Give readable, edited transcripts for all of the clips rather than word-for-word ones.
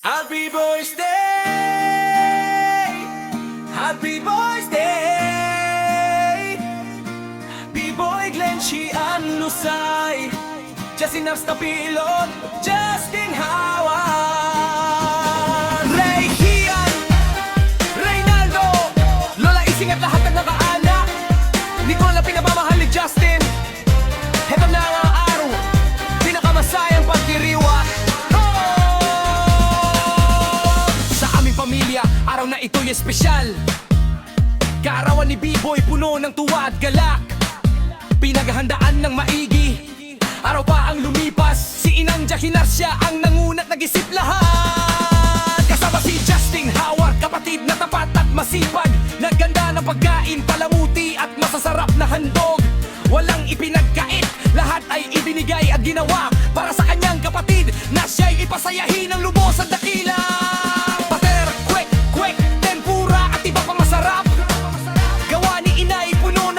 Happy birthday! Happy birthday! B-Boy Glenn Shian Lusay, Justin Tapilon, Justin Howard, Ray Hian, Reynaldo, Lola Ising at lahat ng nakaanak. Nicole na pinamamahal ni Justin. Heto na ang araw, pinakamasayang pagdiriwat. Pamilya, araw na ito'y espesyal. Kaarawan ni B-Boy, puno ng tuwa at galak. Pinaghahandaan ng maigi. Araw pa ang lumipas, si Inang Jahinarsia ang nangunat, nag-isip lahat. Kasama si Justin Howard, kapatid na tapat at masipag. Nagganda ng pagkain, palamuti at masasarap na handog. Walang ipinagkait, lahat ay ibinigay at ginawa para sa kanyang kapatid, na siya'y ipasayahin ng lubos at dakila.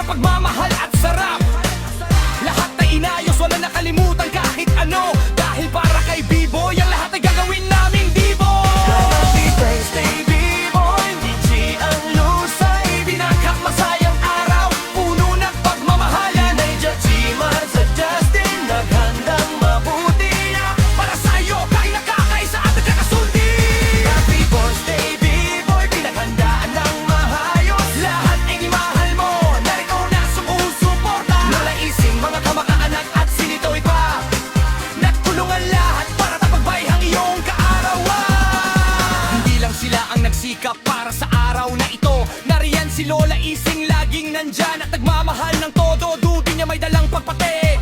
Pagmamahal at sarap, lahat na inayos, wala nakalimutan kahit ano. Dahil para kay B-Boy, ang lahat ay gagawin naming D-Boy. Happy birthday B-Boy, DJ ang lusay, pinakamasayang araw, puno ng pagmamahalan. Ay Jachimar sa Justin, naghandang mabuti na para sa'yo, kay nakakaisa at nagkakasundi. Happy birthday B-Boy, pinaghandaan ng mahayos, lahat ay imahal mo. Mga kamag-anak at sinitoy pa, nagtulungan lahat para tapagbay ang iyong kaarawan. Hindi lang sila ang nagsikap para sa araw na ito. Nariyan si Lola Ising, laging nandyan at nagmamahal ng todo. Dubi niya may dalang pagpate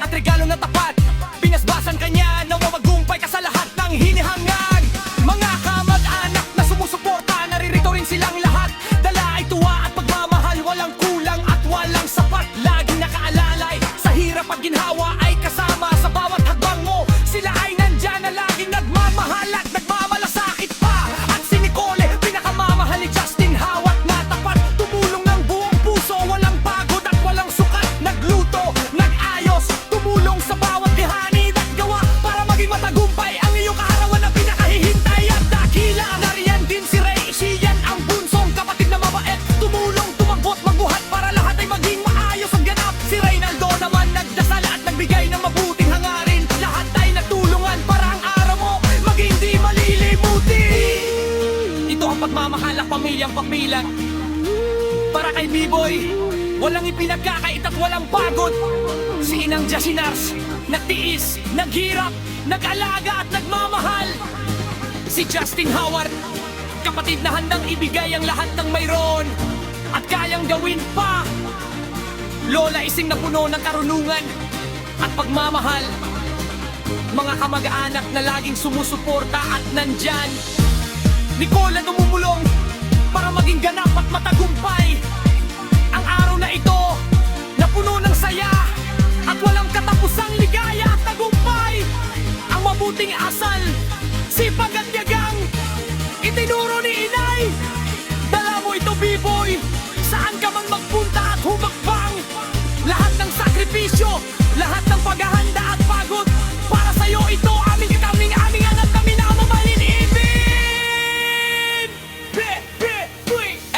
at regalo na tapat. Pinasbasan kanya na mamagumpay ka sa lahat ng hinihangad. Mga kamag-anak na sumusuporta, naririto rin silang lahat. Dala ay tuwa at pagmamahal, walang kulang at walang sapat. Laging nakaalala sa hirap at ginhawa, ay kasama sa bawat hakbang mo. Sila ay nandyan na laging nagmamahal at nagmamalasakit pa. At si Nicole, pinakamamahal ni Justin Howard, na tapat, tumulong ng buong puso, walang pagod at walang sukat. Nagluto, nag-ayos, tumulong sa bawat gahanid at gawa para maging matagumpay ang iyong kaarawan na pinakahihintay at dakila. Nariyan din si Ray Shian, ang bunsong kapatid na mabait, tumulong, tumagbot, magbuhat para lahat ay maging maayos ang ganap. Si Reynaldo naman nagdasal at nagbigay ng mabuting hangarin. Lahat ay natulungan para ang araw mo maging di malilimutin. Ito ang pagmamahal ng pamilyang papilang. Para kay B-Boy, walang ipinagkakait at walang pagod. Si Inang Jasinars, nagtiis, naghirap, nag-alaga at nagmamahal. Si Justin Howard, kapatid na handang ibigay ang lahat ng mayroon at kayang gawin pa. Lola Ising na puno ng karunungan at pagmamahal. Mga kamag-anak na laging sumusuporta at nandyan. Nicole na tumumulong para maging ganap at matagumpay ang araw na ito, na puno ng saya at walang katapusang ligaya at tagumpay. Ang mabuting asal, sipag at yagang itinuro ni Inay. Dala mo ito B-Boy, saan ka man magpunta at humakbang. Lahat ng sakripisyo, lahat ng paghahanda at pagod, para sa'yo ito aming angat kami na mamalilibin.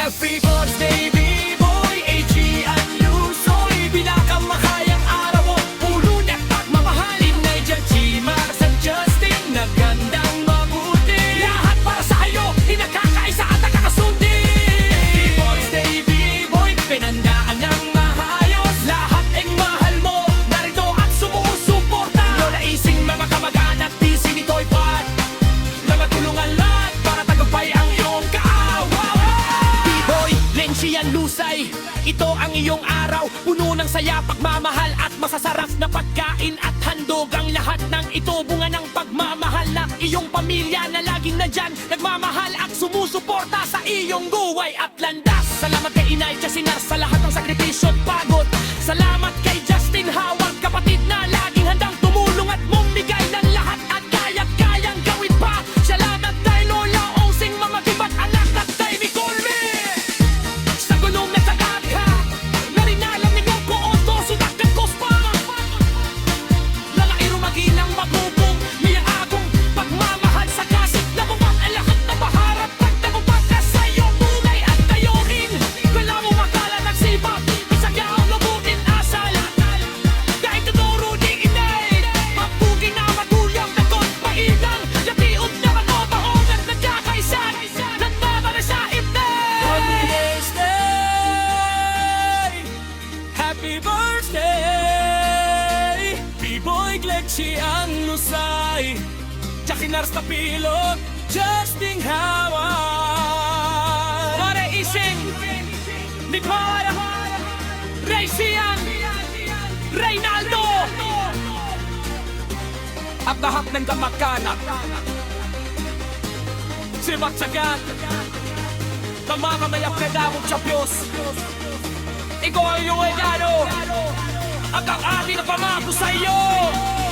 Happy birthday B-Boy, AG at Lusoy, pinakamakayang araw mo, puno ng pagmamahalin. Ay Jachimar sa Justin, nagandang mabuti, lahat para sa'yo, inakakaisa at nakakasundi. Happy birthday B-Boy, pinandaan ng mahayos, lahat ay mahal mo, narito at sumusuporta. Lola Ising, mga kamag-anak, di sinitoy pat, na matulungan lahat para tagumpay ang iyong kaarawan. B-Boy Glenn Shian Lusay, ito ang iyong araw, puno ng saya, pagmamahal at masasarap na pagkain at handog. Ang lahat ng ito bunga ng pagmamahal ng iyong pamilya, na laging nandyan, nagmamahal at sumusuporta sa iyong buhay at landas. Salamat kay Inay Jasinar sa lahat ng sakripisyo at pagod. Salamat kay Justin Howard, kapatid na laging handang tumulong at bumigay ng lahat at kayang gawin pa. Salamat kay Lola Osing, mga gibat anak at kay Nicole sa gulong na tagagha, na rin alam ni Ngong Kooto, sudak at kospa. Lalaki rumaginang magubong, niya agong pagmamahal sa kasit Ay, Jakinars na pilot, Justin Howard Mare Ising, Nicole, Ray Sian, Reynaldo at lahat ng kamag-anak. Si Matsagan ng mga may apredamong Diyos. Ikaw ang iyong regalo at ang ating na pamako sa iyo.